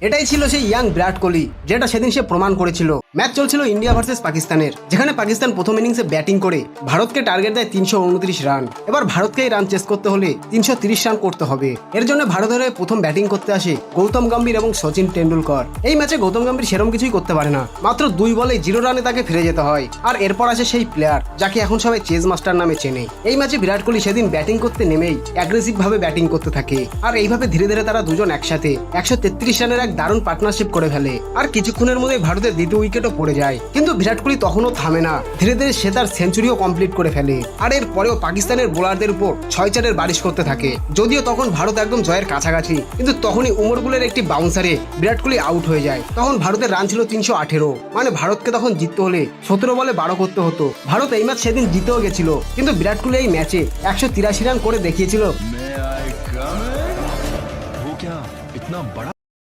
এটাই ছিল সেই ইয়াং বিরাট কোহলি, যেটা সেদিন সে প্রমাণ করেছিল। ম্যাচ চলছিল ইন্ডিয়া ভার্সেস পাকিস্তানের, যেখানে পাকিস্তান প্রথম ইনিংসে ব্যাটিং করে ভারতকে টার্গেট দেয় 329 রান। এবার ভারতকে এই রান চেস করতে হলে 330 রান করতে হবে। এর জন্য ভারতের হয়ে প্রথম ব্যাটিং করতে আসে গৌতম গম্ভীর এবং সচিন টেন্ডুলকর। এই ম্যাচে গৌতম গম্ভীর সেরকম কিছুই করতে পারে না, মাত্র 2 বলে 0 রানে তাকে ফিরে যেতে হয়। আর এরপর আসে সেই প্লেয়ার যাকে এখন সবাই চেজ মাস্টার নামে চেনে। এই ম্যাচে বিরাট কোহলি সেদিন ব্যাটিং করতে নেমেই অ্যাগ্রেসিভ ভাবে ব্যাটিং করতে থাকে, আর এইভাবে ধীরে ধীরে তারা দুজন একসাথে 133 রানের এক দারুণ পার্টনারশিপ করে ফেলে। আর কিছুক্ষণের মধ্যে ভারতের দ্বিতীয় উইকেটও পড়ে যায়, কিন্তু বিরাট কোহলি তখনও থামে না, ধীরে ধীরে সে তার সেঞ্চুরিও কমপ্লিট করে ফেলে। আর এর পরেও পাকিস্তানের বোলারদের উপর 6-4-এর বারিশ করতে থাকে। যদিও তখন ভারত একদম জয়ের কাছাকাছি, কিন্তু তখনই উমরগুলের একটি বাউন্সারে বিরাট কোহলি আউট হয়ে যায়। তখন ভারতের রান ছিল 318, মানে ভারতকে তখন জিততে হলে 17 বলে 12 করতে হতো। ভারত এই ম্যাচ সেদিন জিতেও গেছিল, কিন্তু বিরাট কোহলি এই ম্যাচে 183 রান করে দেখিয়েছিল। वो क्या इतना बड़ा